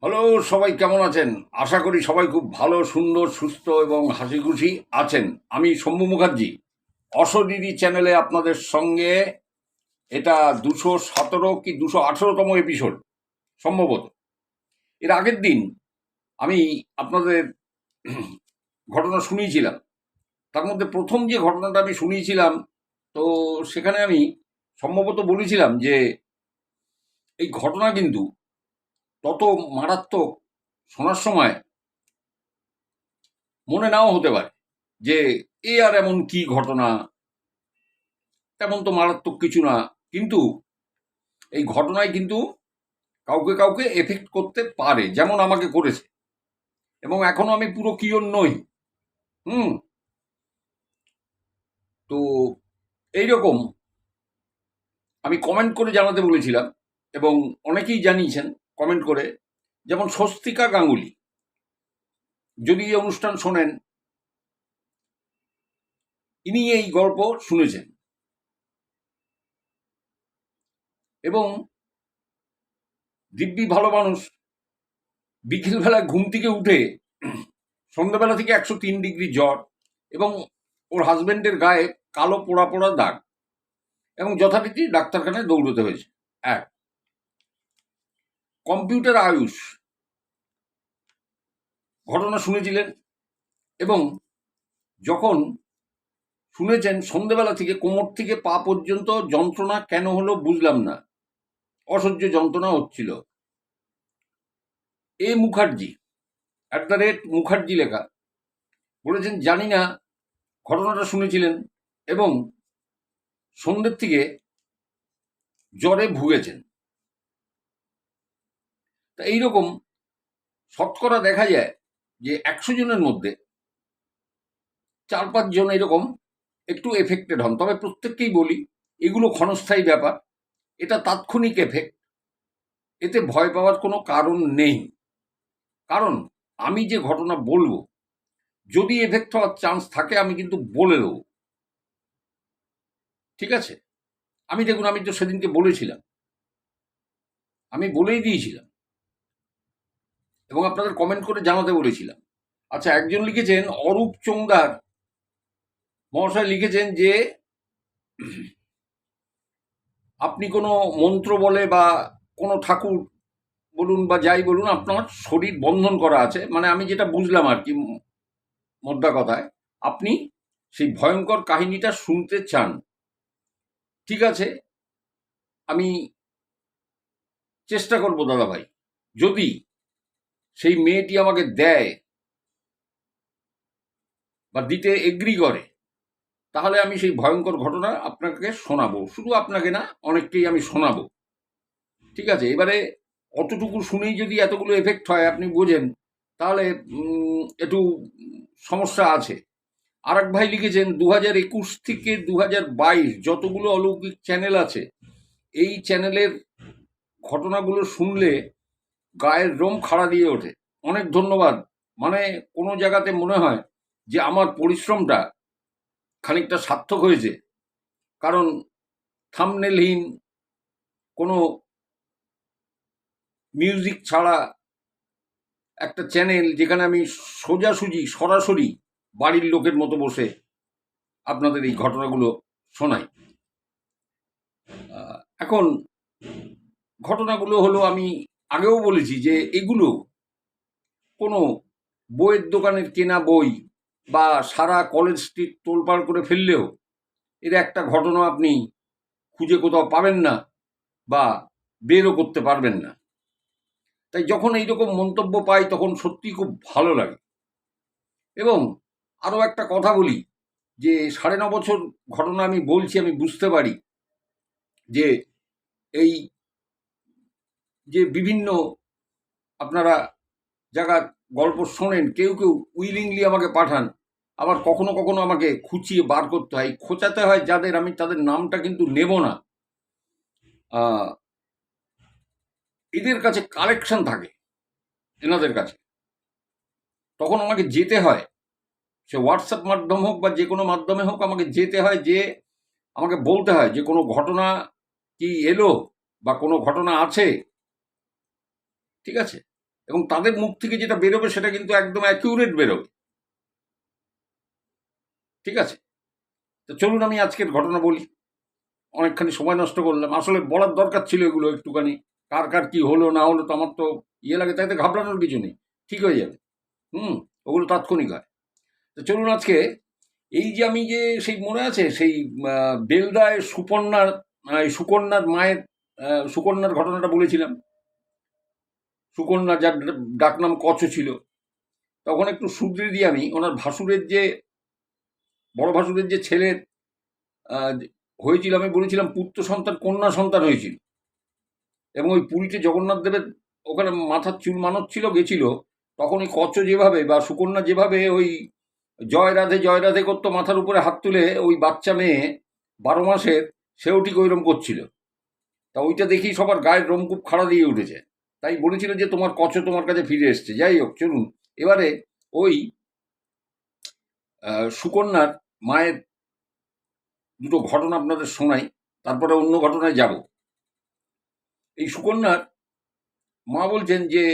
Hello, সবাই কেমন আছেন? আশা করি সবাই খুব ভালো, সুন্দর, সুস্থ এবং হাসি খুশি আছেন। আমি শম্ভু মুখার্জি, অশরীরী চ্যানেলে আপনাদের সঙ্গে। এটা 217 কি 218তম এপিসোড সম্ভবত। এর আগের দিন আমি আপনাদের ঘটনা শুনিয়েছিলাম। তার মধ্যে প্রথম যে ঘটনাটা আমি শুনিয়েছিলাম, তো সেখানে আমি সম্ভবত বলেছিলাম যে এই ঘটনা কিন্তু তত মারাত্মক, শোনার সময় মনে নাও হতে পারে যে এ আর এমন কি ঘটনা, তেমন তো মারাত্মক কিছু না। কিন্তু এই ঘটনায় কিন্তু কাউকে কাউকে এফেক্ট করতে পারে, যেমন আমাকে করেছে। এবং এখনো আমি পুরো কিওর নই। হুম। তো এইরকম আমি কমেন্ট করে জানাতে বলেছিলাম, এবং অনেকেই জানিয়েছেন কমেন্ট করে। যেমন স্বস্তিকা গাঙ্গুলি, যদি এই অনুষ্ঠান শোনেন, ইনি এই গল্প শুনেছেন। এবং দিব্যি ভালো মানুষ, বিকেলবেলা ঘুম থেকে উঠে সন্ধ্যাবেলা থেকে 103 ডিগ্রি জ্বর, এবং ওর হাজবেন্ডের গায়ে কালো পোড়া পোড়া দাগ, এবং যথারীতি ডাক্তারখানায় দৌড়তে হয়েছে। এক, কম্পিউটার আয়ুষ ঘটনা শুনেছিলেন, এবং যখন শুনেছেন সন্ধ্যেবেলা থেকে কোমর থেকে পা পর্যন্ত যন্ত্রণা কেন হলো বুঝলাম না, অসহ্য যন্ত্রণা হচ্ছিল। এ মুখার্জি, @মুখার্জি লেখা, বলেছেন জানি না ঘটনাটা শুনেছিলেন, এবং সন্ধ্যের থেকে জ্বরে ভুগেছেন। তা এইরকম শতকরা দেখা যায় যে 100 জনের মধ্যে 4-5 জন এরকম একটু এফেক্টেড হন। তবে প্রত্যেককেই বলি, এগুলো ক্ষণস্থায়ী ব্যাপার, এটা তাৎক্ষণিক এফেক্ট, এতে ভয় পাওয়ার কোনো কারণ নেই। কারণ আমি যে ঘটনা বলবো, যদি এফেক্ট হওয়ার চান্স থাকে আমি কিন্তু বলে দেবো। ঠিক আছে? দেখুন, আমি তো সেদিনকে বলেছিলাম, আমি বলেই দিয়েছিলাম, এবং আপনাদের কমেন্ট করে জানাতে বলেছিলাম। আচ্ছা, একজন লিখেছেন, অরূপ চোংদার মহাশয় লিখেছেন যে আপনি কোনো মন্ত্র বলে বা কোনো ঠাকুর বলুন বা যাই বলুন, আপনার শরীর বন্ধন করা আছে। মানে আমি যেটা বুঝলাম আর কি, মোদ্দা কথায় আপনি সেই ভয়ঙ্কর কাহিনীটা শুনতে চান। ঠিক আছে, আমি চেষ্টা করবো দাদাভাই। যদি সেই মেয়েটি আমাকে দেয় বা দিতে এগ্রি করে, তাহলে আমি সেই ভয়ঙ্কর ঘটনা আপনাকে শোনাবো। শুধু আপনাকে না, অনেককেই আমি শোনাবো। ঠিক আছে? এবারে অতটুকু শুনেই যদি এতগুলো এফেক্ট হয়, আপনি বোঝেন, তাহলে একটু সমস্যা আছে। আর এক ভাই লিখেছেন, 2021 থেকে 2022 যতগুলো অলৌকিক চ্যানেল আছে, এই চ্যানেলের ঘটনাগুলো শুনলে গায়ের লোম খাড়া দিয়ে ওঠে। অনেক ধন্যবাদ। মানে কোনো জায়গাতে মনে হয় যে আমার পরিশ্রমটা খানিকটা সার্থক হয়েছে। কারণ থাম্বনেলহীন, কোনো মিউজিক ছাড়া একটা চ্যানেল, যেখানে আমি সোজাসুজি সরাসরি বাড়ির লোকের মতো বসে আপনাদের এই ঘটনাগুলো শোনাই। এখন ঘটনাগুলো হলো, আমি আগেও বলেছি যে এগুলো কোনো বইয়ের দোকানের কেনা বই বা সারা কলেজ স্ট্রিট তোলপাড় করে ফেললেও এর একটা ঘটনা আপনি খুঁজে কোথাও পাবেন না, বা বেরও করতে পারবেন না। তাই যখন এইরকম মন্তব্য পাই, তখন সত্যি খুব ভালো লাগে। এবং আরও একটা কথা বলি, যে 9.5 বছর ঘটনা আমি বলছি, আমি বুঝতে পারি যে এই যে বিভিন্ন আপনারা জায়গার গল্প শোনেন, কেউ কেউ উইলিংলি আমাকে পাঠান, আবার কখনো কখনো আমাকে খুঁচিয়ে বার করতে হয়, খোঁচাতে হয় যাদের, আমি তাদের নামটা কিন্তু নেব না। এদের কাছে কালেকশন থাকে, এনাদের কাছে, তখন আমাকে যেতে হয়, সে হোয়াটসঅ্যাপ মাধ্যম হোক বা যে কোনো মাধ্যমে হোক, আমাকে যেতে হয়, যে আমাকে বলতে হয় যে কোনো ঘটনা কি এলো বা কোনো ঘটনা আছে। ঠিক আছে? এবং তাদের মুখ থেকে যেটা বেরোবে সেটা কিন্তু একদম অ্যাকিউরেট বেরোবে। ঠিক আছে, তো চলুন আমি আজকের ঘটনা বলি। অনেকখানি সময় নষ্ট করলাম, আসলে বলার দরকার ছিল এগুলো একটুখানি। কার কার কি হলো না হলো তো আমার তো লাগে, তাইতে ঘাবড়ানোর কিছু নেই, ঠিক হয়ে যাবে। ওগুলো তাৎক্ষণিক হয়। তো চলুন আজকে এই যে আমি যে সেই মনে আছে সেই বেলদায় সুকন্যার মায়ের সুকন্যার ঘটনাটা বলেছিলাম। সুকন্যা, যার ডাকনাম কচ ছিল, তখন একটু শুধরে দিই আমি। ওনার ভাসুরের যে বড় ভাসুরের যে ছেলের হয়েছিল, আমি বলেছিলাম পুত্র সন্তান কন্যা সন্তান হয়েছিল, এবং ওই পুরীতে জগন্নাথ দেবের ওখানে মাথার চুল মানত ছিল গেছিল, তখন ওই কচ্ছ যেভাবে বা সুকন্যা যেভাবে ওই জয় রাধে করতো মাথার উপরে হাত তুলে, ওই বাচ্চা মেয়ে 12 মাসের, সেও ঠিক ওইরকম করছিল। তা ওইটা দেখি সবার গায়ের রোমকূপ খাড়া দিয়ে উঠেছে। তাই বলেছিল যে তোমার কচ্ছ তোমার কাছে ফিরে এসছে। যাই হোক, চলুন এবারে ওই সুকন্যার মায়ের দুটো ঘটনা আপনাদের শোনাই, তারপরে অন্য ঘটনায় যাব। এই সুকন্যার মা বলছেন যে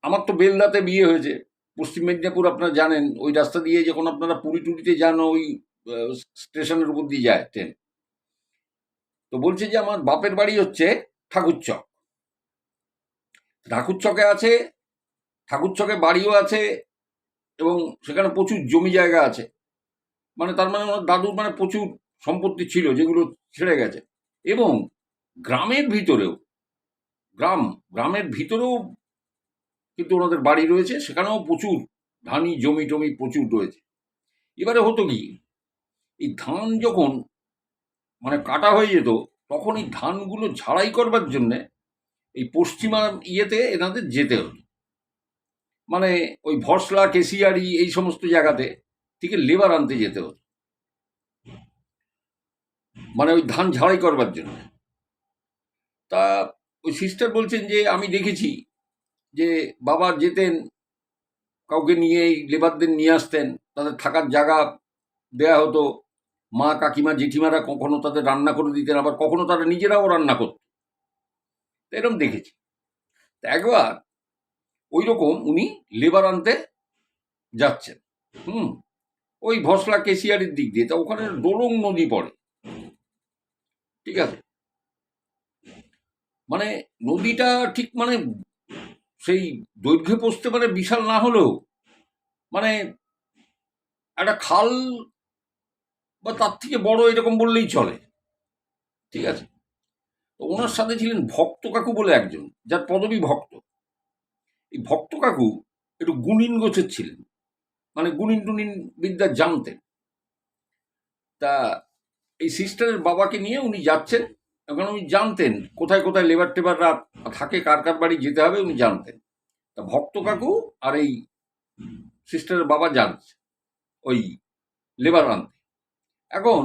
আমার তো বেলদাতে বিয়ে হয়েছে, পশ্চিম মেদিনীপুর আপনারা জানেন, ওই রাস্তা দিয়ে যখন আপনারা পুরী টুরিতে যান ওই স্টেশনের উপর দিয়ে যায় ট্রেন। তো বলছে যে আমার বাপের বাড়ি হচ্ছে ঠাকুরচক। ঠাকুরচকে আছে, ঠাকুরচকে বাড়িও আছে, এবং সেখানে প্রচুর জমি জায়গা আছে। মানে তার মানে ওনার দাদুর মানে প্রচুর সম্পত্তি ছিল যেগুলো ছেড়ে গেছে। এবং গ্রামের ভিতরেও গ্রামের ভিতরেও কিন্তু ওনাদের বাড়ি রয়েছে, সেখানেও প্রচুর ধানি জমি টমি প্রচুর রয়েছে। এবারে হতো কি, এই ধান যখন মানে কাটা হয়ে যেত, তখন এই ধানগুলো ঝাড়াই করবার জন্যে এই পশ্চিমা ইয়েতে এনাদের যেতে হতো। মানে ওই ভসলা, কেশিয়ারি, এই সমস্ত জায়গাতে থেকে লেবার আনতে যেতে হতো, মানে ওই ধান ঝাড়াই করবার জন্য। তা ওই সিস্টার বলছেন যে আমি দেখেছি যে বাবা যেতেন, কাউকে নিয়ে এই লেবারদের নিয়ে আসতেন, তাদের থাকার জায়গা দেয়া হতো। মা, কাকিমা, জেঠিমারা কখনো তাদের রান্না করে দিতেন, আবার কখনো তারা নিজেরাও রান্না করত। এরকম দেখেছি। একবার ওই রকম উনি লেবার আনতে যাচ্ছেন, ওই ভসলা কেশিয়ারির দিক দিয়ে। তা ওখানে ডোলং নদী পড়ে, ঠিক আছে। মানে নদীটা ঠিক মানে সেই দৈর্ঘ্যে পৌঁছতে পারে বিশাল না হলেও মানে একটা খাল বা তার থেকে বড় এরকম বললেই চলে, ঠিক আছে। তো ওনার সাথে ছিলেন ভক্ত কাকু বলে একজন, যার পদবী ভক্ত। এই ভক্ত কাকু একটু গুণিন গোছের ছিলেন, মানে গুণিন টুনিন বিদ্যা জানতেন। তা এই সিস্টারের বাবাকে নিয়ে উনি যাচ্ছেন, এখন উনি জানতেন কোথায় কোথায় লেবার টেবাররা থাকে, কার কার বাড়ি যেতে হবে উনি জানতেন। তা ভক্ত কাকু আর এই সিস্টারের বাবা যাচ্ছে ওই লেবার আনতে। এখন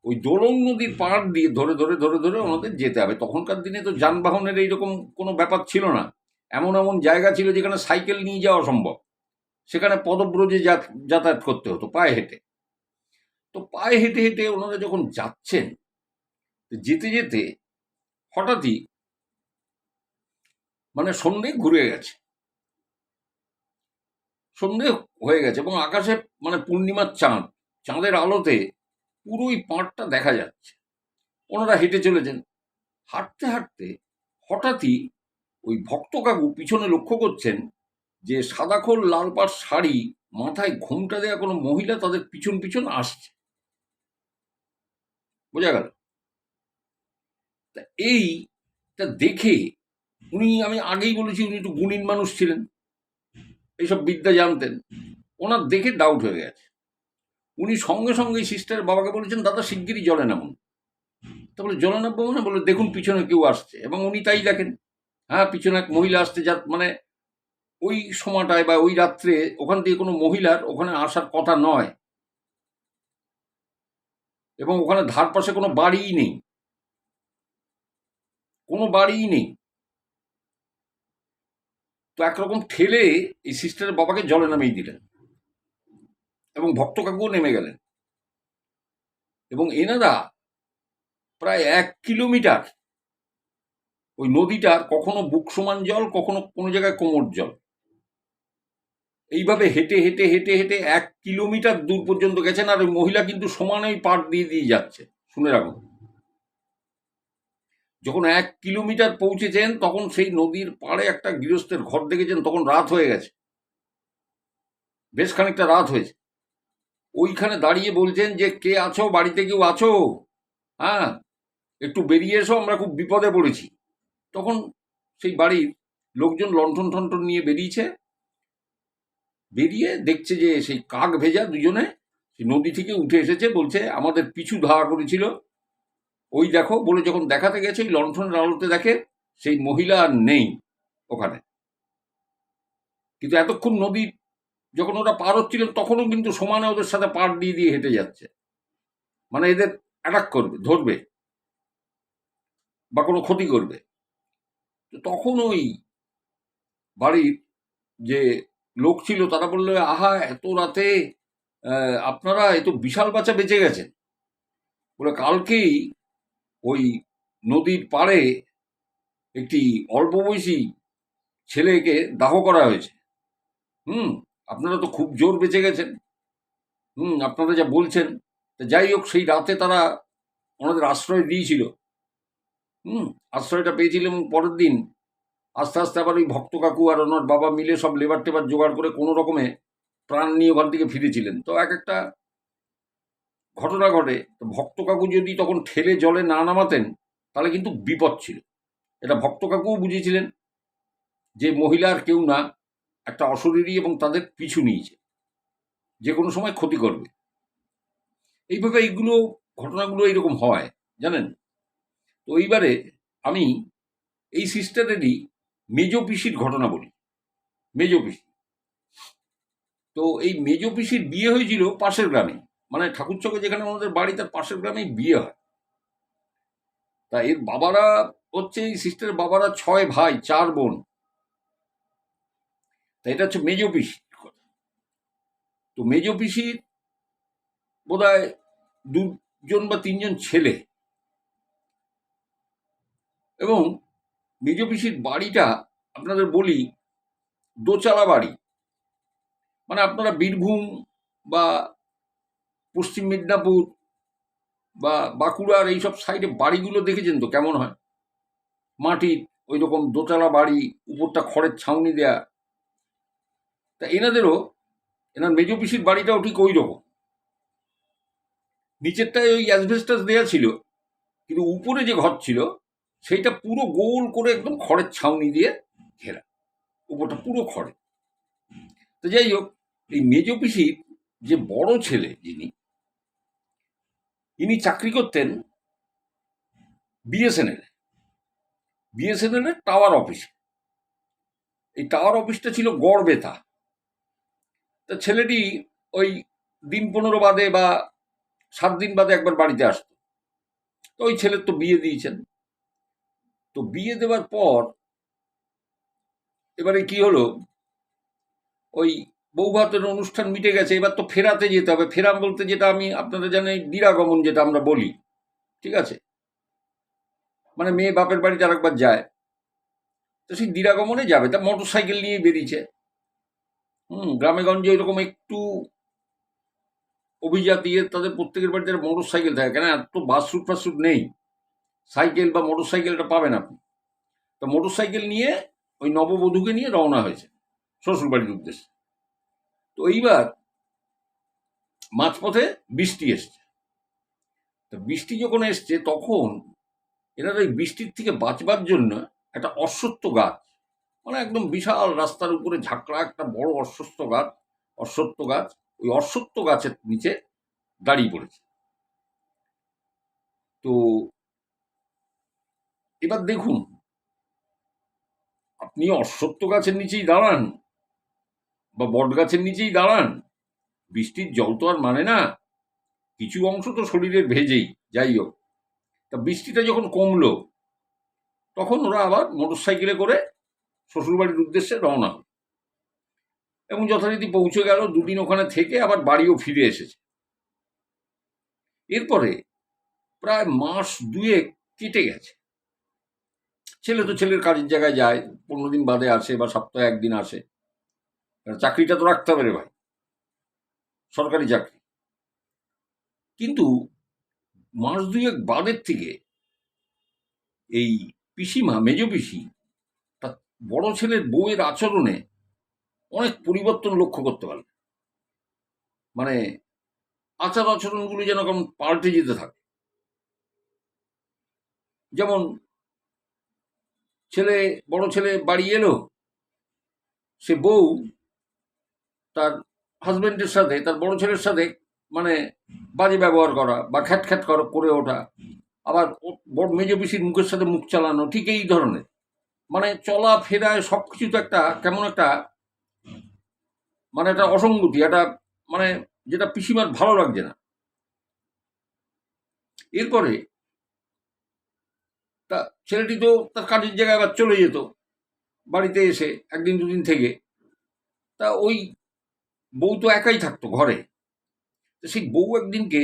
ওই দোলং নদীর পাড় দিয়ে ধরে ধরে ধরে ধরে ওনাদের যেতে হবে। তখনকার দিনে তো যানবাহনের এইরকম কোনো ব্যাপার ছিল না। এমন এমন জায়গা ছিল যেখানে সাইকেল নিয়ে যাওয়া সম্ভব, সেখানে পদব্রজে যাতায়াত করতে হতো পায়ে হেঁটে। তো পায়ে হেঁটে হেঁটে ওনারা যখন যাচ্ছেন, যেতে যেতে হঠাৎই মানে সন্ধে ঘুরে গেছে, সন্ধে হয়ে গেছে, এবং আকাশে মানে পূর্ণিমার চাঁদ, চাঁদের আলোতে পুরোই পাড়টা দেখা যাচ্ছে। ওনারা হেঁটে চলেছেন, হাঁটতে হাঁটতে হঠাৎই ওই ভক্ত কাকু পিছনে লক্ষ্য করছেন যে সাদাখোল লাল পাড় শাড়ি, মাথায় ঘোমটা দেওয়া কোনো মহিলা তাদের পিছন পিছন আসছে। বোঝা গেল? তা এইটা দেখে উনি, আমি আগেই বলেছি উনি একটু গুণীন মানুষ ছিলেন, এইসব বিদ্যা জানতেন। ওনার দেখে ডাউট হয়ে গেছে। উনি সঙ্গে সঙ্গে সিস্টার বাবাকে বলেছেন, দাদা শিগগিরই জলে নামুন। তা বলে জলে নামবো মানে? বলে দেখুন পিছনে কেউ আসছে। এবং উনি তাই দেখেন, হ্যাঁ পিছনে এক মহিলা আসছে, যা মানে ওই সময়টায় বা ওই রাত্রে ওখান দিয়ে কোনো মহিলার ওখানে আসার কথা নয়, এবং ওখানে ধার পাশে কোনো বাড়িই নেই, কোনো বাড়িই নেই। তো একরকম ঠেলে এই সিস্টারের বাবাকে জলে নামিয়ে দিলেন, এবং ভক্ত কাকুও নেমে গেলেন। এবং এনারা প্রায় 1 কিলোমিটার ওই নদীটার কখনো বুক সমান জল, কখনো কোনো জায়গায় কোমর জল। এইভাবে হেঁটে হেঁটে হেঁটে হেঁটে 1 কিলোমিটার দূর পর্যন্ত গেছেন, আর ওই মহিলা কিন্তু সমানেই পার দিয়ে দিয়ে যাচ্ছে। শুনে রাখুন, যখন 1 কিলোমিটার পৌঁছেছেন তখন সেই নদীর পাড়ে একটা গৃহস্থের ঘর দেখেছেন, তখন রাত হয়ে গেছে, বেশ খানিকটা রাত হয়েছে। ওইখানে দাঁড়িয়ে বলছেন যে, কে আছো, বাড়িতে কেউ আছো? হ্যাঁ, একটু বেরিয়ে এসো, আমরা খুব বিপদে পড়েছি। তখন সেই বাড়ির লোকজন লণ্ঠন টণ্ঠন নিয়ে বেরিয়েছে, বেরিয়ে দেখছে যে সেই কাক ভেজা দুজনে সেই নদী থেকে উঠে এসেছে। বলছে, আমাদের পিছু ধাওয়া করেছিল, ওই দেখো বলে যখন দেখাতে গেছে, ওই লণ্ঠনের আলোতে দেখে সেই মহিলা আর নেই ওখানে। কিন্তু এতক্ষণ নদী যখন ওরা পার হচ্ছিলেন, তখনও কিন্তু সমানে ওদের সাথে পার দিয়ে দিয়ে হেঁটে যাচ্ছে, মানে এদের অ্যাটাক করবে, ধরবে বা কোনো ক্ষতি করবে। তো তখন ওই বাড়ির যে লোক ছিল তারা বললো, আহা, এত রাতে আপনারা, এ তো বিশাল বাচ্চা বেঁচে গেছেন। বলে, কালকেই ওই নদীর পাড়ে একটি অল্প বয়সী ছেলেকে দাহ করা হয়েছে। আপনারা তো খুব জোর বেঁচে গেছেন। আপনারা যা বলছেন। যাই হোক, সেই রাতে তারা ওনাদের আশ্রয় দিয়েছিল। আশ্রয়টা পেয়েছিল, এবং পরের দিন আস্তে আস্তে আবার ওই ভক্ত কাকু আর ওনার বাবা মিলে সব লেবার টেবার জোগাড় করে কোনো রকমে প্রাণ নিয়ে ওখান থেকে ফিরেছিলেন। তো এক একটা ঘটনা ঘটে। তো ভক্ত কাকু যদি তখন ঠেলে জলে না নামাতেন, তাহলে কিন্তু বিপদ ছিল। এটা ভক্ত কাকুও বুঝেছিলেন যে মহিলা আর কেউ না, একটা অশরীরী, এবং তাদের পিছু নিয়েছে, যে কোনো সময় ক্ষতি করবে। এইভাবে এইগুলো ঘটনাগুলো এইরকম হয়, জানেন। তো এইবারে আমি এই সিস্টারেরই মেজ পিসির ঘটনা বলি। মেজ পিসি, তো এই মেজ পিসির বিয়ে হয়েছিল পাশের গ্রামে, মানে ঠাকুরচকে যেখানে আমাদের বাড়ি, তার পাশের গ্রামেই বিয়ে হয়। তা এর বাবারা হচ্ছে, এই সিস্টারের বাবারা 6 ভাই 4 বোন। তা এটা হচ্ছে মেজ পিসির কথা। তো মেজ পিসির বোধহয় 2জন বা 3জন ছেলে, এবং মেজ পিসির বাড়িটা আপনাদের বলি দোচালা বাড়ি। মানে আপনারা বীরভূম বা পশ্চিম মেদিনীপুর বা বাঁকুড়ার এইসব সাইডে বাড়িগুলো দেখেছেন তো কেমন হয়, মাটির ওই রকম দোতলা বাড়ি, উপরটা খড়ের ছাউনি দেয়া। তা এনার মেজ পিসির বাড়িটাও ঠিক ওই রকম। নিচেরটায় ওই অ্যাসবেস্টাস দেয়া ছিল, কিন্তু উপরে যে ঘর ছিল সেইটা পুরো গোল করে একদম খড়ের ছাউনি দিয়ে ঘেরা, উপরটা পুরো খড়ে। তো যাই হোক, এই মেজ পিসির যে বড় ছেলে ইনি চাকরি করতেন বিএসএনএল এর টাওয়ার অফিসে। এই টাওয়ার অফিসটা ছিল গড়বেতা। তা ছেলেটি ওই দিন 15 বাদে বা 7 দিন বাদে একবার বাড়িতে আসতো। তো ওই ছেলের তো বিয়ে দিয়েছেন। তো বিয়ে দেওয়ার পর এবারে কি হলো, ওই বৌভাতের অনুষ্ঠান মিটে গেছে, এবার তো ফেরাতে যেতে হবে। ফেরাম বলতে যেটা আমি আপনারা জানেন, দিরাগমন যেটা আমরা বলি, ঠিক আছে, মানে মেয়ে বাপের বাড়িতে আরেকবার যায়। তো সেই দিরাগমনে যাবে, তা মোটর সাইকেল নিয়ে বেরিয়েছে। গ্রামে গঞ্জে এরকম একটু অভিজাত তাদের প্রত্যেকের বাড়িতে মোটর সাইকেল থাকে, কেন এত বাস রুট ফাস রুট নেই, সাইকেল বা মোটর সাইকেলটা পাবেন আপনি। তো মোটর সাইকেল নিয়ে ওই নববধূকে নিয়ে রওনা হয়েছে শ্বশুর বাড়ির উদ্দেশ্যে। তো এইবার মাঝপথে বৃষ্টি এসছে। তো বৃষ্টি যখন এসছে, তখন এনারা ওই বৃষ্টির থেকে বাঁচবার জন্য একটা অশ্বত্থ গাছ, মানে একদম বিশাল রাস্তার উপরে ঝাঁকড়া একটা বড় অশ্বত্থ গাছ, ওই অশ্বত্থ গাছের নিচে দাঁড়িয়ে পড়েছে। তো এবার দেখুন, আপনি অশ্বত্থ গাছের নিচেই দাঁড়ান বা বট গাছের নিচেই দাঁড়ান, বৃষ্টির জল তো আর মানে না, কিছু অংশ তো শরীরের ভেজেই। যাই হোক, তা বৃষ্টিটা যখন কমলো, তখন ওরা আবার মোটর সাইকেলে করে শ্বশুরবাড়ির উদ্দেশ্যে রওনা হল, এবং যথারীতি পৌঁছে গেল। 2 দিন ওখানে থেকে আবার বাড়িও ফিরে এসেছে। এরপরে প্রায় মাস 2 কেটে গেছে। ছেলে তো ছেলের কাজের জায়গায় যায়, 15 দিন বাদে আসে বা সপ্তাহে একদিন আসে, চাকরিটা তো রাখতে হবে রে ভাই, সরকারি চাকরি। কিন্তু মাস দুয়েক বাদের থেকে এই পিসিমা, মেজ পিসি, তার বড় ছেলের বউয়ের আচরণে অনেক পরিবর্তন লক্ষ্য করতে পারল। মানে আচার আচরণগুলো যেন কেমন পাল্টে যেতে থাকে। যেমন বড় ছেলে বাড়ি এলো, সে বউ তার হাজবেন্ডের সাথে, তার বড় ছেলের সাথে মানে বাজে ব্যবহার করা বা খ্যাট খ্যাট করে ওঠা, আবার বড় মেজ পিসির মুখের সাথে মুখ চালানো, ঠিক এই ধরনের। মানে চলা ফেরায় সবকিছু তো একটা কেমন একটা, মানে একটা অসঙ্গতি, একটা মানে যেটা পিসিমার ভালো লাগছে না। এরপরে তা ছেলেটি তো তার কাজের জায়গায় আবার চলে যেত, বাড়িতে এসে একদিন দুদিন থেকে। তা ওই বউ তো একাই থাকতো ঘরে। তো সেই বউ একদিনকে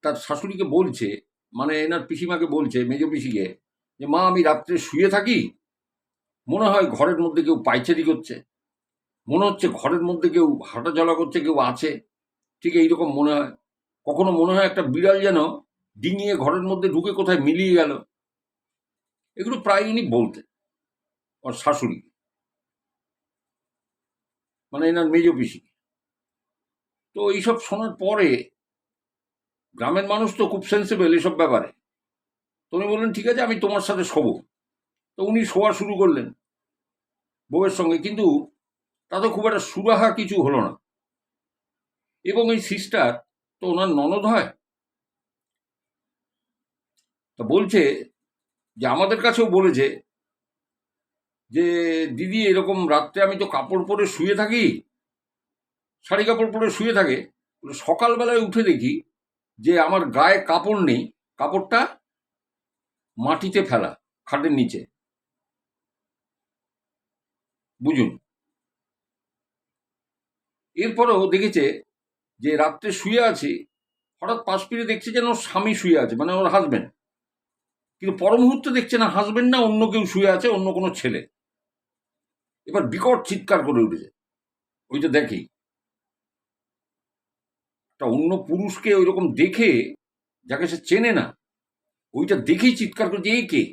তার শাশুড়িকে বলছে, মানে এনার পিসিমাকে বলছে, মেজ পিসিকে, যে মা আমি রাত্রে শুয়ে থাকি, মনে হয় ঘরের মধ্যে কেউ পায়চারি করছে, মনে হচ্ছে ঘরের মধ্যে কেউ হাঁটাচলা করছে, কেউ আছে, ঠিক এইরকম মনে হয়। কখনো মনে হয় একটা বিড়াল যেন ডিঙিয়ে ঘরের মধ্যে ঢুকে কোথায় মিলিয়ে গেল। এগুলো প্রায় উনি বলতেন ওর শাশুড়ি, মানে এনার মেজ পিসি। তো এইসব শোনার পরে গ্রামের মানুষ তো খুব সেন্সিবল এসব ব্যাপারে। তো উনি বললেন ঠিক আছে আমি তোমার সাথে শোবো। তো উনি শোয়া শুরু করলেন বউয়ের সঙ্গে, কিন্তু তাতে খুব একটা সুরাহা কিছু হলো না। এবং এই সিস্টার তো ওনার ননদ হয়, তা বলছে যে আমাদের কাছেও বলেছে যে দিদি এরকম রাত্রে আমি তো কাপড় পরে শুয়ে থাকি, শাড়ি কাপড় পরে শুয়ে থাকে, সকালবেলায় উঠে দেখি যে আমার গায়ে কাপড় নেই, কাপড়টা মাটিতে ফেলা খাটের নিচে। বুঝুন। এরপরেও দেখেছে যে রাত্রে শুয়ে আছি, হঠাৎ পাশ ফিরে দেখছে যেন ওর স্বামী শুয়ে আছে, মানে ওর হাজবেন্ড। কিন্তু পর মুহূর্তে দেখছে না হাজবেন্ড না, অন্য কেউ শুয়ে আছে, অন্য কোনো ছেলে। এবার বিকট চিৎকার করে উঠেছে ওইটা দেখেই। একটা অন্য পুরুষকে ওইরকম দেখে, যাকে সে চেনে না, ওইটা দেখেই চিৎকার করছে এ কে।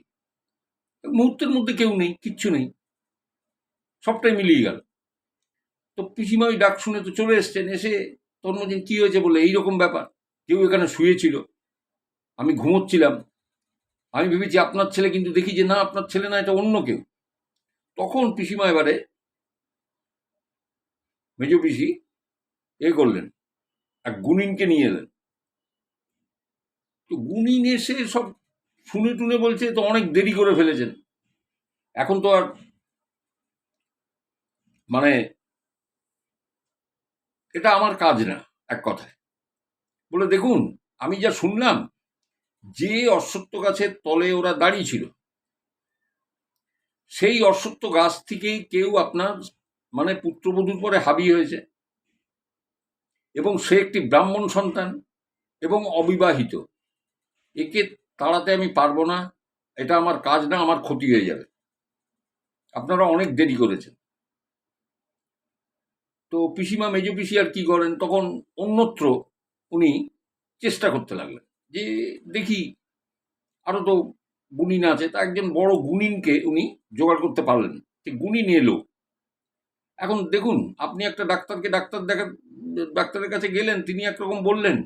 মুহূর্তের মধ্যে কেউ নেই, কিচ্ছু নেই, সবটাই মিলিয়ে গেল। তো পিসিমা ওই ডাক শুনে তো চলে এসছেন, এসে তন্মদিন কি হয়েছে বলে এইরকম ব্যাপার, কেউ এখানে শুয়েছিল, আমি ঘুমোচ্ছিলাম, আমি ভেবেছি আপনার ছেলে, কিন্তু দেখি যে না আপনার ছেলে না, এটা অন্য কেউ। তখন পিসিমা এবারে মেজ পিসি করলেন, এক গুণিনকে নিয়ে এলেন। তো গুণিন এসে সব শুনে টুনে বলছে তো অনেক দেরি করে ফেলেছেন, এখন তো আর মানে এটা আমার কাজ না, এক কথায় বলে দেখুন আমি যা শুনলাম, যে অশ্বত্থ গাছের তলে ওরা দাঁড়িয়ে ছিল, সেই অশ্বত্থ গাছ থেকেই কেউ আপনার মানে পুত্রবধূর পরে হাবি হয়েছে, এবং সে একটি ব্রাহ্মণ সন্তান এবং অবিবাহিত। একে তাড়াতে আমি পারবো না, এটা আমার কাজ না, আমার ক্ষতি হয়ে যাবে, আপনারা অনেক দেরি করেছেন। তো পিসিমা মেজ পিসি আর কি করেন, তখন অন্যত্র উনি চেষ্টা করতে লাগলেন যে দেখি আরো তো গুণিন আছে, তা একজন বড় গুণিনকে উনি জোগাড় করতে পারলেন। সেই গুণিন এলো। এখন দেখুন আপনি একটা ডাক্তারের কাছে গেলেন, তিনি একরকম বললেন,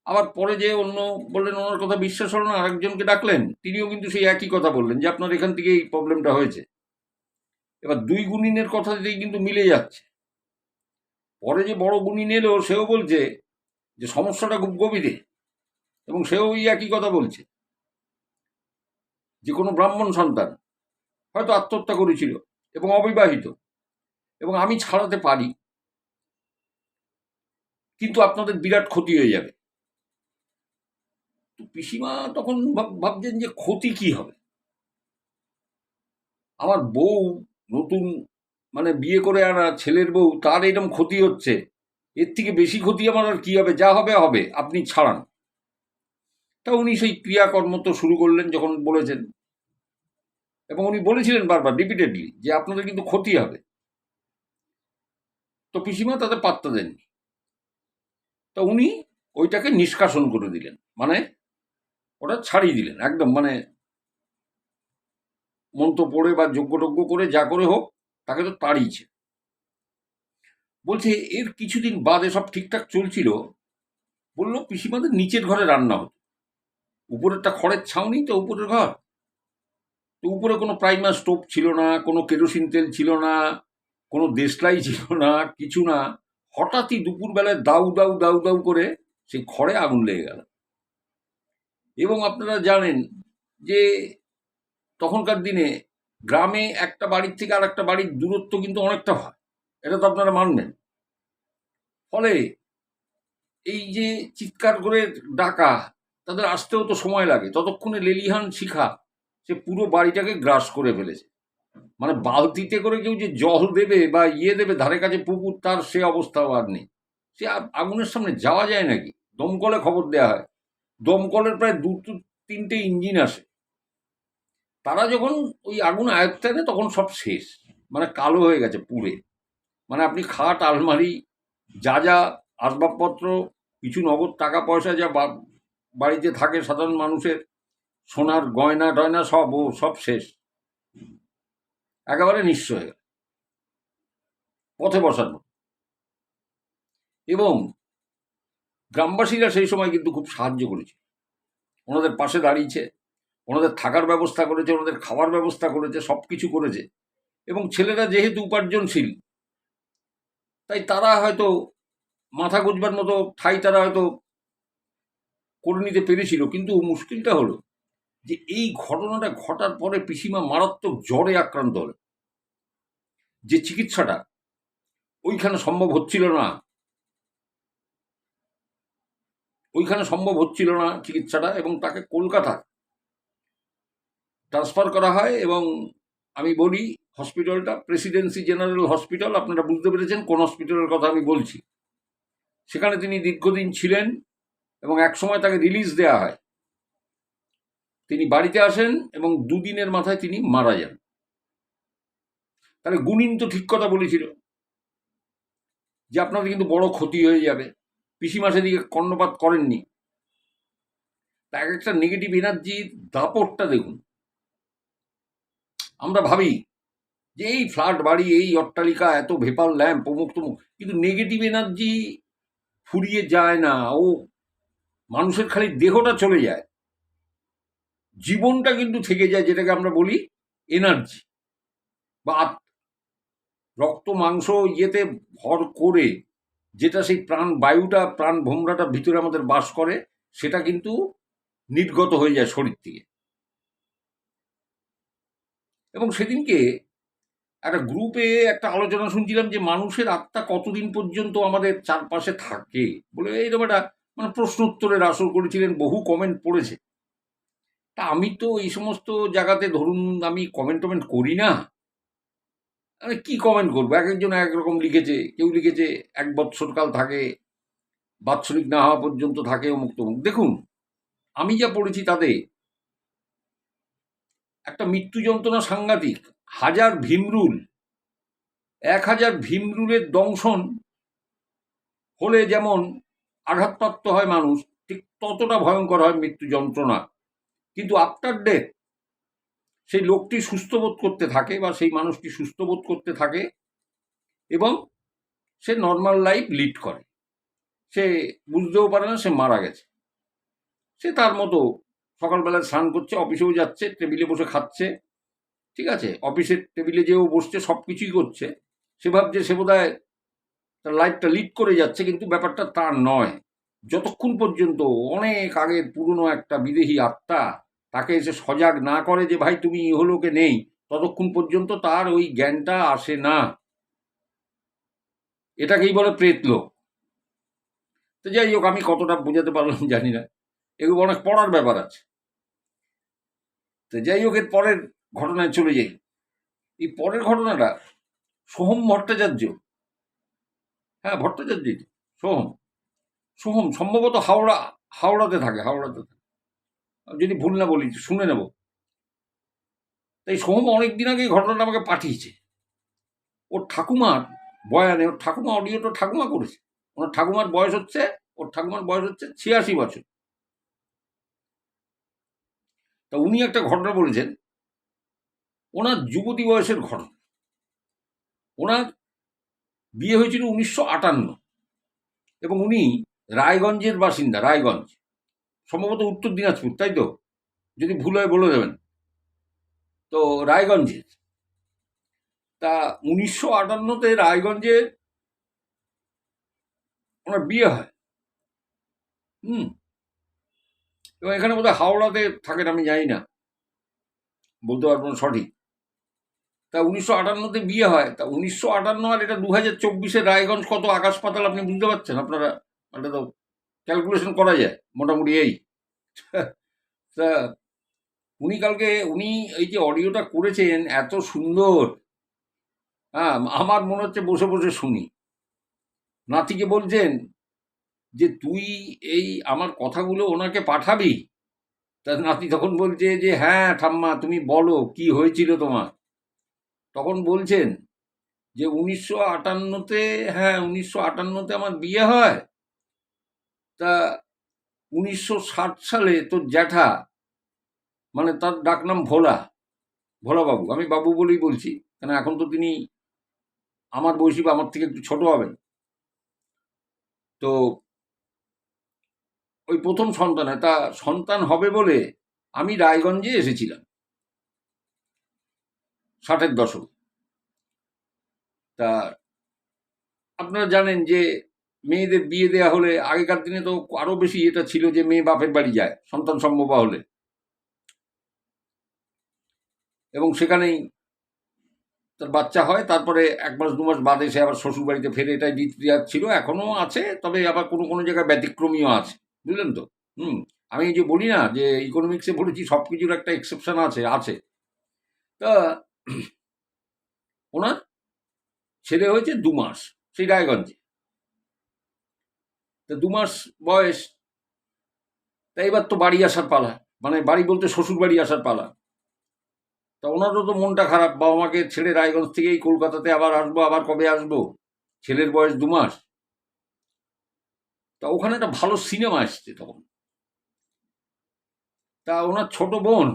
আবার পরে যে অন্য বললেন, ওনার কথা বিশ্বাস হলো না, আরেকজনকে ডাকলেন, তিনিও কিন্তু সেই একই কথা বললেন যে আপনার এখান থেকে এই প্রবলেমটা হয়েছে। এবার দুই গুণিনের কথাতেই কিন্তু মিলে যাচ্ছে। পরে যে বড় গুণিন এলো, সেও বলছে যে সমস্যাটা খুব গভীরে, এবং সেও ওই একই কথা বলছে, যে কোনো ব্রাহ্মণ সন্তান হয়তো আত্মহত্যা করেছিল এবং অবিবাহিত, এবং আমি ছাড়াতে পারি, কিন্তু আপনাদের বিরাট ক্ষতি হয়ে যাবে। তো পিসিমা তখন ভাবছেন যে ক্ষতি কি হবে, আমার বউ নতুন মানে বিয়ে করে আনা ছেলের বউ, তার এরকম ক্ষতি হচ্ছে, এর থেকে বেশি ক্ষতি আমার আর কি হবে, যা হবে হবে, আপনি ছাড়ান। তা উনি সেই ক্রিয়াকর্ম তো শুরু করলেন যখন বলেছেন। এবং উনি বলেছিলেন বারবার রিপিটেডলি যে আপনাদের কিন্তু ক্ষতি হবে। তো পিসিমা তাদের পাত্তা দেননি। তো উনি ওইটাকে নিষ্কাশন করে দিলেন, মানে ওটা ছাড়িয়ে দিলেন একদম, মানে মন্ত্র পড়ে বা যজ্ঞটজ্ঞ করে যা করে হোক তাকে তো তাড়িয়েছে। বলছে এর কিছুদিন বাদে সব ঠিকঠাক চলছিল, বললো পিসিমাদের নিচের ঘরে রান্না হতো, উপরেরটা খড়ের ছাউনি তো উপরের ঘর, তো উপরে কোনো প্রাইমার স্টোভ ছিল না, কোনো কেরোসিন তেল ছিল না, কোনো দেশলাই ছিল না, কিছু না। হঠাৎই দুপুরবেলায় দাউ দাউ দাউ দাউ করে সেই খড়ে আগুন লেগে গেল। এবং আপনারা জানেন যে তখনকার দিনে গ্রামে একটা বাড়ির থেকে আর একটা বাড়ির দূরত্ব কিন্তু অনেকটা হয়, এটা তো আপনারা মানবেন। ফলে এই যে চিৎকার করে ডাকা, তাদের আসতেও তো সময় লাগে, ততক্ষণে লেলিহান শিখা সে পুরো বাড়িটাকে গ্রাস করে ফেলেছে। মানে বালতিতে করে কেউ যে জল দেবে বা দেবে ধারে কাছে পুকুর, তার সে অবস্থাও আর নেই। সে আগুনের সামনে যাওয়া যায় নাকি? দমকলে খবর দেওয়া হয়, দমকলের প্রায় তিনটে ইঞ্জিন আসে, তারা যখন ওই আগুন আয়ত্তে আনে তখন সব শেষ, মানে কালো হয়ে গেছে পুড়ে। মানে আপনি খাট আলমারি যা যা আসবাবপত্র, কিছু নগদ টাকা পয়সা যা বাড়িতে থাকে সাধারণ মানুষের, সোনার গয়না টয়না সব শেষ, একেবারে নিঃস্ব হয়ে গেল, পথে বসানো। এবং গ্রামবাসীরা সেই সময় কিন্তু খুব সাহায্য করেছে, ওনাদের পাশে দাঁড়িয়েছে, ওনাদের থাকার ব্যবস্থা করেছে, ওনাদের খাওয়ার ব্যবস্থা করেছে, সব কিছু করেছে। এবং ছেলেরা যেহেতু উপার্জনশীল, তাই তারা হয়তো মাথা গুঁজবার মতো ঠাঁই তারা হয়তো করে নিতে পেরেছিল। কিন্তু মুশকিলটা হলো যে এই ঘটনাটা ঘটার পরে পিসিমা মারাত্মক জ্বরে আক্রান্ত হলো, যে চিকিৎসাটা ওইখানে সম্ভব হচ্ছিল না, চিকিৎসাটা, এবং তাকে কলকাতা ট্রান্সফার করা হয়। এবং আমি বলি হসপিটালটা প্রেসিডেন্সি জেনারেল হসপিটাল, আপনারা বুঝতে পেরেছেন কোন হসপিটালের কথা আমি বলছি। সেখানে তিনি দীর্ঘদিন ছিলেন এবং একসময় তাকে রিলিজ দেওয়া হয়। তিনি বাড়িতে আসেন এবং দুদিনের মাথায় তিনি মারা যান। তাহলে গুণিন তো ঠিক কথা বলেছিল যে আপনাদের কিন্তু বড় ক্ষতি হয়ে যাবে, পিসিমা সেদিকে কর্ণপাত করেননি। তা এক একটা নেগেটিভ এনার্জির দাপটটা দেখুন। আমরা ভাবি যে এই ফ্ল্যাট বাড়ি, এই অট্টালিকা, এত ভেপার ল্যাম্প, অমুক তমুক, কিন্তু নেগেটিভ এনার্জি ফুরিয়ে যায় না, ও মানুষের খালি দেহটা চলে যায়, জীবনটা কিন্তু থেকে যায়, যেটাকে আমরা বলি এনার্জি বা রক্ত মাংস ইয়েতে ভর করে যেটা সেই প্রাণ বায়ুটা, প্রাণ ভোমরাটা ভিতরে আমাদের বাস করে, সেটা কিন্তু নির্গত হয়ে যায় শরীর থেকে। এবং সেদিনকে একটা গ্রুপে একটা আলোচনা শুনছিলাম যে মানুষের আত্মা কতদিন পর্যন্ত আমাদের চারপাশে থাকে বলে, এইরকম একটা মানে প্রশ্ন উত্তরের আসর করেছিলেন, বহু কমেন্ট পড়েছে। তা আমি তো এই সমস্ত জায়গাতে ধরুন আমি কমেন্ট টমেন্ট করি না, আমি কি কমেন্ট করবো, এক একজন এক রকম লিখেছে। কেউ লিখেছে 1 বৎসর কাল থাকে, বাৎসরিক না হওয়া পর্যন্ত থাকে, অমুক তমুক। দেখুন আমি যা পড়েছি তাতে একটা মৃত্যু যন্ত্রণা সাংঘাতিক। 1000 ভীমরুলের দংশন হলে যেমন আঘাতপ্রাপ্ত হয় মানুষ, ঠিক ততটা ভয়ঙ্কর হয় মৃত্যু যন্ত্রণা। কিন্তু আফটার ডেথ সেই লোকটি সুস্থ বোধ করতে থাকে বা সেই মানুষটি সুস্থ বোধ করতে থাকে এবং সে নর্মাল লাইফ লিড করে। সে বুঝতেও পারে না সে মারা গেছে। সে তার মতো সকালবেলায় স্নান করছে, অফিসেও যাচ্ছে, টেবিলে বসে খাচ্ছে, ঠিক আছে, অফিসের টেবিলে যেও বসছে, সব কিছুই করছে। সে ভাবছে সে বোধহয় তার লাইফটা লিড করে যাচ্ছে, কিন্তু ব্যাপারটা তার নয়। যতক্ষণ পর্যন্ত অনেক আগের পুরনো একটা বিদেহী আত্মা তাকে এসে সজাগ না করে যে ভাই তুমি ইহলোকে নেই, ততক্ষণ পর্যন্ত তার ওই জ্ঞানটা আসে না। এটাকেই বলে প্রেতলোক। তো যাই হোক, আমি কতটা বোঝাতে পারলাম জানি না, এগুলো অনেক পড়ার ব্যাপার আছে। তো যাই হোক, এর পরের ঘটনায় চলে যাই। এই পরের ঘটনাটা সোহম ভট্টাচার্য, হ্যাঁ ভট্টাচার্য, সোহম সোহম সম্ভবত হাওড়াতে থাকে, যদি ভুল না বলি, শুনে নেব। তাই সোহম অনেকদিন আগে ঘটনাটা আমাকে পাঠিয়েছে। ওর ঠাকুমার বয়ানে, ওর ঠাকুমা অডিওটা ঠাকুমা করেছে। ওর ঠাকুমার বয়স হচ্ছে 86 বছর। তা উনি একটা ঘটনা বলেছেন, ওনার যুবতী বয়সের ঘটনা। ওনার বিয়ে হয়েছিল 1958 এবং উনি রায়গঞ্জের বাসিন্দা। রায়গঞ্জ সম্ভবত উত্তর দিনাজপুর, তাই তো? যদি ভুল হয় বলে দেবেন। তো রায়গঞ্জের, তা 1958-তে রায়গঞ্জে ওনার বিয়ে হয়। এবং এখানে বোধহয় হাওড়াতে থাকেন, আমি জানি না, বলতে পারবো না সঠিক। তা 1958-তে বিয়ে হয়। তা 1958 আর এটা 2024-এ রায়গঞ্জ কত আকাশ পাতাল আপনি বুঝতে পারছেন? আপনারা এটা তো ক্যালকুলেশন করা যায় মোটামুটি। এই তা উনি এই যে অডিওটা করেছেন এত সুন্দর, হ্যাঁ, আমার মনে হচ্ছে বসে বসে শুনি। নাতিকে বলছেন যে তুই এই আমার কথাগুলো ওনাকে পাঠাবি। তার নাতি তখন বলছে যে হ্যাঁ ঠাম্মা, তুমি বলো কি হয়েছিল তোমার। তখন বলছেন যে 1958-তে, হ্যাঁ 1958-তে আমার বিয়ে হয়। তা 1960 সালে তোর জ্যাঠা, মানে তার ডাকনাম ভোলাবাবু, আমি বাবু বলেই বলছি, কেন এখন তো তিনি আমার বয়সী বা আমার থেকে একটু ছোট হবেন। তো ওই প্রথম সন্তান, তা সন্তান হবে বলে আমি রায়গঞ্জে এসেছিলাম 60-এর দশক। তা আপনারা জানেন যে মেয়েদের বিয়ে দেওয়া হলে আগেকার দিনে তো আরো বেশি এটা ছিল যে মেয়ে বাপের বাড়ি যায় সন্তান সম্ভব হলে, এবং সেখানেই তার বাচ্চা হয়। তারপরে 1 মাস 2 মাস বাদে সে আবার শ্বশুর বাড়িতে ফেরে। এটাই রীতি রেওয়াজ ছিল, এখনো আছে, তবে আবার কোনো কোনো জায়গায় ব্যতিক্রমীও আছে, বুঝলেন তো? আমি এই যে বলি না যে ইকোনমিক্সে বলেছি সবকিছুর একটা এক্সেপশন আছে আছে। তা ওনার ছেলে হয়েছে 2 মাস সেই রায়গঞ্জে। তা 2 মাস বয়স। তা এবার তো বাড়ি আসার পালা, মানে বাড়ি বলতে শ্বশুর বাড়ি আসার পালা। তা ওনারও তো মনটা খারাপ, বাবা মাকে ছেড়ে রায়গঞ্জ থেকেই কলকাতাতে আবার আসবো, আবার কবে আসবো, ছেলের বয়স 2 মাস। তা ওখানে একটা ভালো সিনেমা আসছে তখন। তা ওনার ছোট বোন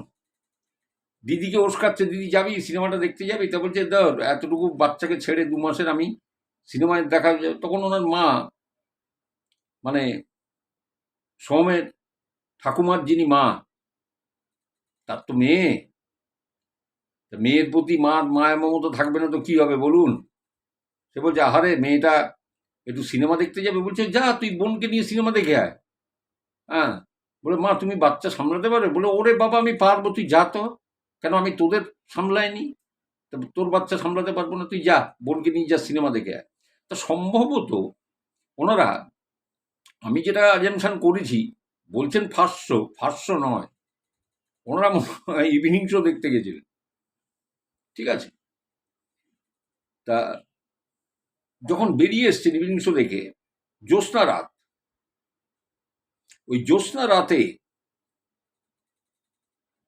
দিদিকে ওস্কাচ্ছে, দিদি যাবি সিনেমাটা দেখতে যাবি? তা বলছে ধর এতটুকু বাচ্চাকে ছেড়ে 2 মাসের আমি সিনেমায় দেখা। তখন ওনার মা, মানে সোমের ঠাকুমার যিনি মা, তার তো মেয়ে, মেয়ের প্রতি মার মায়া মমতা থাকবে না তো কি হবে বলুন? সে বলছে আহারে মেয়েটা একটু সিনেমা দেখতে যাবে, বলছে যা তুই বোনকে নিয়ে সিনেমা দেখে আয়। হ্যাঁ, বলে মা তুমি বাচ্চা সামলাতে পারবে? বলে ওরে বাবা আমি পারবো, তুই যা তো। কেন আমি তোদের সামলাইনি? তোর বাচ্চা সামলাতে পারবো না, তুই যা বোনকে নিয়ে যা সিনেমা দেখে আয়। তা সম্ভবত ওনারা, আমি যেটা অ্যাজাম্পশন করেছি, বলছেন ফার্স্ট শো নয়, ওনারা ইভিনিং শো দেখতে গেছিলেন, ঠিক আছে? তা যখন বেরিয়ে এসছেন ইভিনিং শো দেখে, জ্যোৎস্না রাত, ওই জ্যোৎস্না রাতে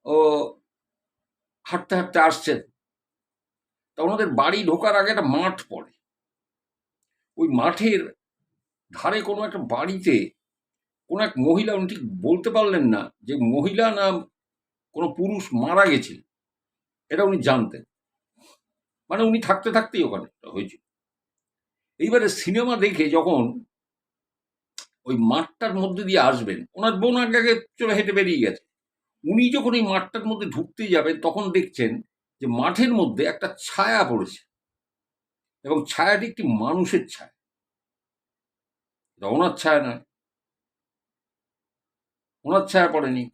ও হাঁটতে হাঁটতে আসছেন। তা ওনাদের বাড়ি ঢোকার আগে একটা মাঠ পড়ে। ওই মাঠের ধারে কোনো একটা বাড়িতে কোনো এক মহিলা, উনি ঠিক বলতে পারলেন না যে মহিলা না কোনো পুরুষ মারা গেছে, এটা উনি জানতেন। মানে উনি থাকতে থাকতেই ওখানে হয়েছিল। এইবারে সিনেমা দেখে যখন ওই মাঠটার মধ্যে দিয়ে আসবেন, ওনার বোন আগে চলে হেঁটে বেরিয়ে গেছে। উনি যখন এই মাঠটার মধ্যে ঢুকতে যাবেন তখন দেখছেন যে মাঠের মধ্যে একটা ছায়া পড়েছে, এবং ছায়াটি একটি মানুষের ছায়া, এটা ওনার ছায়া নয়, ওনার ছায়া পড়েনি।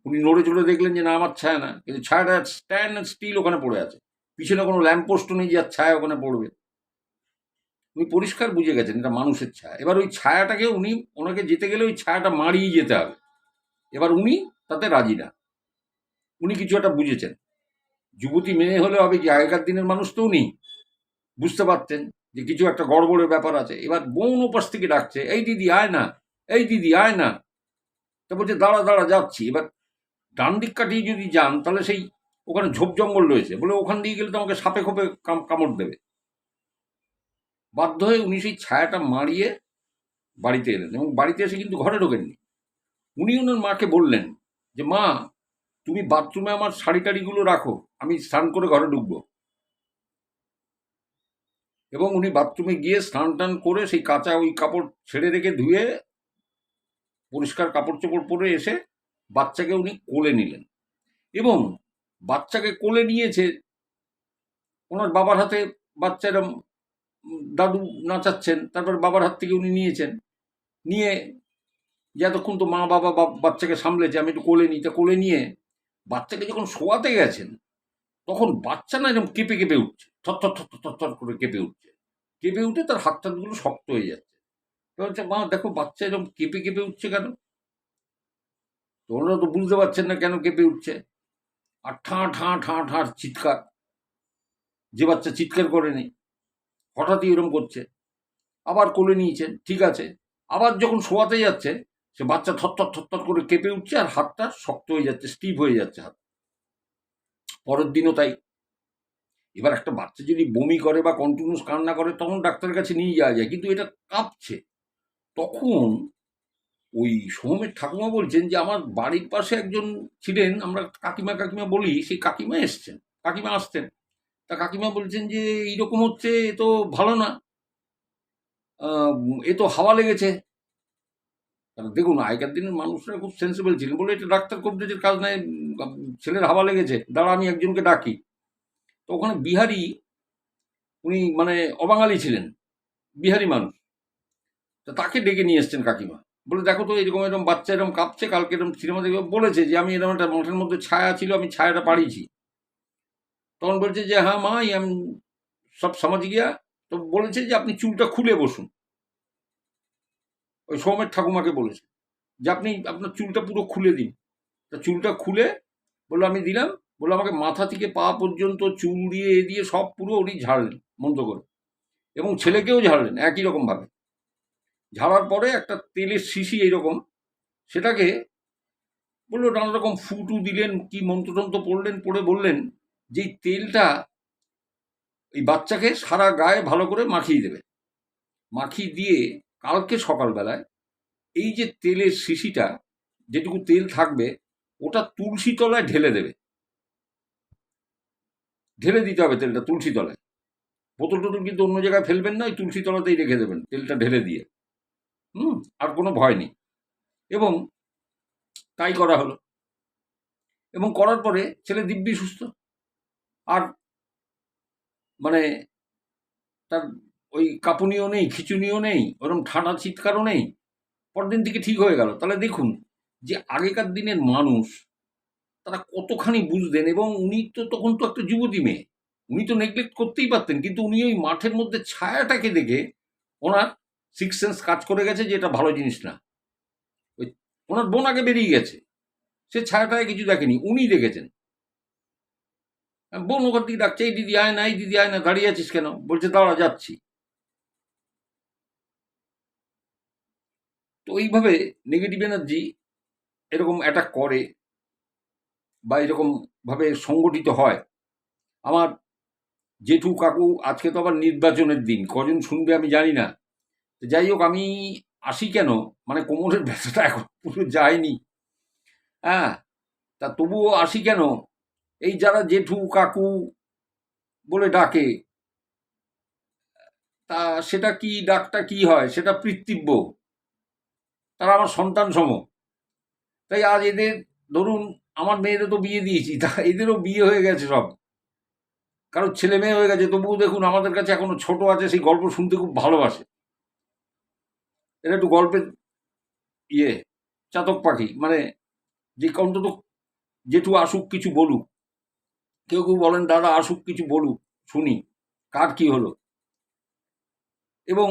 উনি নড়ে চড়ে দেখলেন যে না আমার ছায়া না, কিন্তু ছায়াটা স্ট্যান্ড স্টিল ওখানে পড়ে আছে। পিছনে কোনো ল্যাম্পপোস্টও নেই যে আর ছায়া ওখানে পড়বে। উনি পরিষ্কার বুঝে গেছেন এটা মানুষের ছায়া। এবার ওই ছায়াটাকে ওনাকে যেতে গেলে ওই ছায়াটা মারিয়ে যেতে হবে। এবার উনি তাতে রাজি না, উনি কিছু একটা বুঝেছেন। যুবতী মেয়ে হলে হবে কি, আগেকার দিনের মানুষ তো উনি বুঝতে পারতেন যে কিছু একটা গড়বড়ের ব্যাপার আছে। এবার বোন ওপাশ থেকে ডাকছে, এই দিদি আয় না, এই দিদি আয় না। তা বলছে দাঁড়া দাঁড়া যাচ্ছি। এবার ডান দিক কাটিয়ে যদি যান তাহলে সেই ওখানে ঝোপ জঙ্গল রয়েছে, বলে ওখান দিয়ে গেলে তো আমাকে সাপে খোপে কামড় দেবে। বাধ্য হয়ে উনি সেই ছায়াটা মারিয়ে বাড়িতে এলেন, এবং বাড়িতে এসে কিন্তু ঘরে ঢোকেননি। উনি ওনার মাকে বললেন যে, মা, তুমি বাথরুমে আমার শাড়ি টাড়িগুলো রাখো, আমি স্নান করে ঘরে ঢুকবো। এবং উনি বাথরুমে গিয়ে স্নান টান করে সেই কাঁচা ওই কাপড় ছেড়ে রেখে ধুয়ে পরিষ্কার কাপড় চোপড় পরে এসে বাচ্চাকে উনি কোলে নিলেন, এবং বাচ্চাকে কোলে নিয়েছে ওনার বাবার হাতে। বাচ্চা এরম দাদু নাচাচ্ছেন, তারপর বাবার হাত থেকে উনি নিয়েছেন, নিয়ে যে এতক্ষণ তো মা বাবা বাচ্চাকে সামলেছে, আমি একটু কোলে নিই, তা কোলে নিয়ে বাচ্চাকে যখন শোয়াতে গেছেন, তখন বাচ্চা না এরকম কেঁপে কেঁপে উঠছে, থর থর থর থর থর করে কেঁপে উঠছে। কেঁপে উঠে তার হাত টাতগুলো শক্ত হয়ে যাচ্ছে। তো বলছে, মা দেখো বাচ্চা এরকম কেঁপে কেঁপে উঠছে কেন? তো ওনারা তো বুঝতে পারছেন না কেন কেঁপে উঠছে। আর ঠাঁ ঠাঁ ঠাঁ ঠাঁ চিৎকার, যে বাচ্চা চিৎকার করেনি, হঠাৎই এরকম করছে। আবার কোলে নিয়েছেন, ঠিক আছে। আবার যখন শোয়াতে যাচ্ছে, সে বাচ্চা থরথর থরথর করে কেঁপে উঠছে, আর হাতটা শক্ত হয়ে যাচ্ছে, স্টিফ হয়ে যাচ্ছে হাত। পরের দিনও তাই। এবার একটা বাচ্চা যদি বমি করে বা কন্টিনিউস কান্না করে, তখন ডাক্তারের কাছে নিয়ে যাওয়া যায়, কিন্তু এটা কাঁপছে। তখন ওই সোহমের ঠাকুমা বলছেন যে, আমার বাড়ির পাশে একজন ছিলেন, আমরা কাকিমা কাকিমা বলি, সেই কাকিমা এসছেন, কাকিমা আসতেন। তা কাকিমা বলছেন যে, এইরকম হচ্ছে, এ তো ভালো না, এ তো হাওয়া লেগেছে। দেখুন, আগেকার দিনের মানুষরা খুব সেন্সিবল ছিলেন, বলে এটা ডাক্তার কবরেজের কাজ নাই, ছেলের হাওয়া লেগেছে, দাঁড়া আমি একজনকে ডাকি। তো ওখানে বিহারি, উনি মানে অবাঙালি ছিলেন, বিহারি মানুষ। তো তাকে ডেকে নিয়ে এসছেন কাকিমা, বলে দেখো তো এরকম এরকম বাচ্চা এরকম কাঁপছে, কালকে এরকম সিনেমা দেখে বলেছে যে আমি এরকম একটা মাঠের মধ্যে ছায়া ছিল, আমি ছায়াটা পাড়িয়েছি। তখন বলছে যে, হ্যাঁ মা, আমি সব সমাজ গিয়া। তো বলেছে যে, আপনি চুলটা খুলে বসুন। ওই সৌমের ঠাকুমাকে বলেছে যে, আপনি আপনার চুলটা পুরো খুলে দিন। তা চুলটা খুলে বললো, আমি দিলাম। বললো, আমাকে মাথা থেকে পা পর্যন্ত চুল দিয়ে এ দিয়ে সব পুরো উনি ঝাড়লেন মন্ত্র করে, এবং ছেলেকেও ঝাড়লেন একই রকম ভাবে। ঝাড়ার পরে একটা তেলের শিশি এইরকম, সেটাকে বললো নানা রকম ফুটু দিলেন, কি মন্ত্রতন্ত্র পড়লেন, পড়ে বললেন যে এই তেলটা এই বাচ্চাকে সারা গায়ে ভালো করে মাখিয়ে দেবে। মাখিয়ে দিয়ে কালকে সকালবেলায় এই যে তেলের শিশিটা, যেটুকু তেল থাকবে, ওটা তুলসী তলায় ঢেলে দেবে। ঢেলে দিতে হবে তেলটা তুলসী তলায়। বোতল টোতল কিন্তু অন্য জায়গায় ফেলবেন না, ওই তুলসী তলাতেই রেখে দেবেন তেলটা ঢেলে দিয়ে। আর কোনো ভয় নেই। এবং তাই করা হলো, এবং করার পরে ছেলে দিব্যি সুস্থ। আর মানে তার ওই কাঁপুনিও নেই, খিচুনিও নেই, ওরকম ঠান্ডা চিৎকারও নেই। পরদিন থেকে ঠিক হয়ে গেল। তাহলে দেখুন যে আগেকার দিনের মানুষ, তারা কতখানি বুঝতেন। এবং উনি তো তখন তো একটা যুবতী মেয়ে, উনি তো নেগলেক্ট করতেই পারতেন, কিন্তু উনি ওই মাঠের মধ্যে ছায়াটাকে দেখে ওনার সিক্স সেন্স কাজ করে গেছে যে এটা ভালো জিনিস না। ওই ওনার বোন আগে বেরিয়ে গেছে, সে ছায়াটায় কিছু দেখেনি, উনি দেখেছেন। বোন ওখান থেকে ডাকছে, এই দিদি আয় না, এই দিদি আয় না, দাঁড়িয়ে আছিস কেন? বলছে দাঁড়া, যাচ্ছি। তো এইভাবে নেগেটিভ এনার্জি এরকম অ্যাটাক করে, বা এরকম ভাবে সংগঠিত হয়। আমার জেঠু কাকু, আজকে তো আবার নির্বাচনের দিন, কজন শুনবে আমি জানি না। যাই হোক, আমি আসি কেন, মানে কোমরের ব্যথাটা এখন পুরো যায়নি, হ্যাঁ। তা তবুও আসি কেন, এই যারা জেঠু কাকু বলে ডাকে, তা সেটা কি, ডাকটা কি হয়, সেটা পিতৃব্য, তারা আমার সন্তান সম। তাই আজ এদের, ধরুন আমার মেয়েরও তো বিয়ে দিয়েছি, তা এদেরও বিয়ে হয়ে গেছে সব, কারোর ছেলে মেয়ে হয়ে গেছে, তবুও দেখুন আমাদের কাছে এখনো ছোট আছে, সেই গল্প শুনতে খুব ভালোবাসে। এটা একটু গল্পের ইয়ে, চাতক পাখি, মানে যে অন্তত জেঠু আসুক কিছু বলুক। কেউ কেউ বলেন দাদা আসুক কিছু বলুক, শুনি কার কি হলো। এবং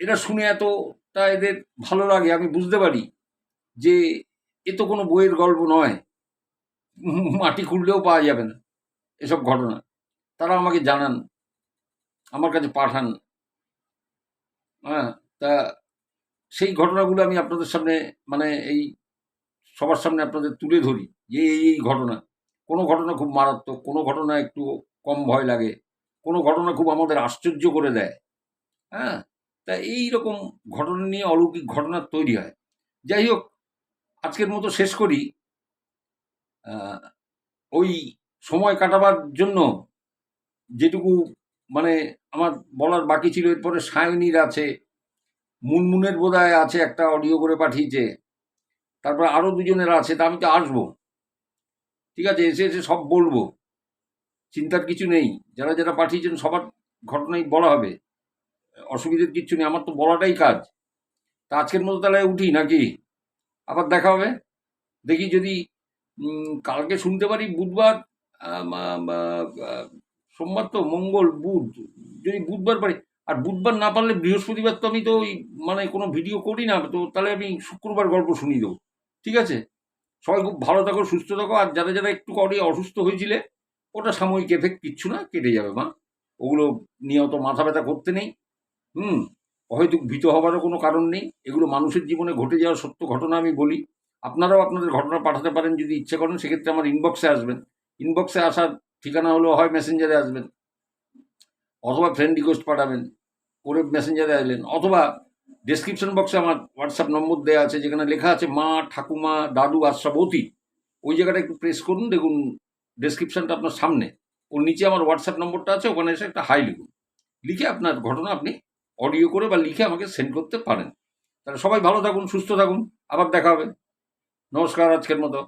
এটা শুনে এতটা এদের ভালো লাগে, আমি বুঝতে পারি যে এ তো কোনো বইয়ের গল্প নয়, মাটি খুঁড়লেও পাওয়া যাবে না এসব ঘটনা। তারা আমাকে জানান, আমার কাছে পাঠান, হ্যাঁ। তা সেই ঘটনাগুলো আমি আপনাদের সামনে, মানে এই সবার সামনে আপনাদের তুলে ধরি যে এই ঘটনা। কোনো ঘটনা খুব মারাত্মক, কোনো ঘটনা একটু কম ভয় লাগে, কোনো ঘটনা খুব আমাদের আশ্চর্য করে দেয়। হ্যাঁ, তা এই রকম ঘটনা নিয়ে অলৌকিক ঘটনা তৈরি হয়। যাই হোক, আজকের মতো শেষ করি। আহ, ওই সময় কাটাবার জন্য যেটুকু মানে আমার বলার বাকি ছিল, এরপরে সায়নীর আছে, মুনমুনের বোধহয় আছে, একটা অডিও করে পাঠিয়েছে, তারপর আরো দুজনের আছে। তা আমি তো আসবো, ঠিক আছে, এসে এসে সব বলবো, চিন্তার কিছু নেই। যারা যারা পাঠিয়েছেন সবার ঘটনাই বলা হবে, অসুবিধার কিচ্ছু নেই, আমার তো বলাটাই কাজ। তা আজকের মতো তাহলে উঠি নাকি? আবার দেখা হবে। দেখি যদি কালকে শুনতে পারি, বুধবার, সোমবার তো, মঙ্গল, বুধ, যদি বুধবার পারি। আর বুধবার না পারলে বৃহস্পতিবার তো আমি তো ওই মানে কোনো ভিডিও করি না, তো তাহলে আমি শুক্রবার গল্প শুনিয়ে দেবো। ঠিক আছে, সবাই খুব ভালো থাকো, সুস্থ থাকো। আর যারা যারা একটু করে অসুস্থ হয়েছিলে, ওটা সাময়িক এফেক্ট, কিচ্ছু না, কেটে যাবে মা। ওগুলো নিয়ে অত মাথা ব্যথা করতে নেই। হুম, হয়তো ভীত হবারও কোনো কারণ নেই। এগুলো মানুষের জীবনে ঘটে যাওয়া সত্য ঘটনা আমি বলি। আপনারাও আপনাদের ঘটনা পাঠাতে পারেন যদি ইচ্ছে করেন, সেক্ষেত্রে আমার ইনবক্সে আসবেন। ইনবক্সে আসার ঠিকানা হলো হয় মেসেঞ্জারে আসবেন, অথবা ফ্রেন্ড রিকোয়েস্ট পাঠাবেন, করে মেসেঞ্জারে আসলেন, অথবা ডেসক্রিপশন বক্সে আমার হোয়াটসঅ্যাপ নম্বর দেওয়া আছে, যেখানে লেখা আছে মা, ঠাকুমা, দাদু, আশরাফ, অতীত। ওই জায়গাটা একটু প্রেস করুন, দেখুন ডেসক্রিপশনটা আপনার সামনে, ওর নিচে আমার হোয়াটসঅ্যাপ নম্বরটা আছে, ওখানে এসে একটা হাই লিখুন। লিখে আপনার ঘটনা আপনি অডিও করে বা লিখে আমাকে সেন্ড করতে পারেন। তাহলে সবাই ভালো থাকুন, সুস্থ থাকুন, আবার দেখা হবে। নমস্কার, আজকের মতো।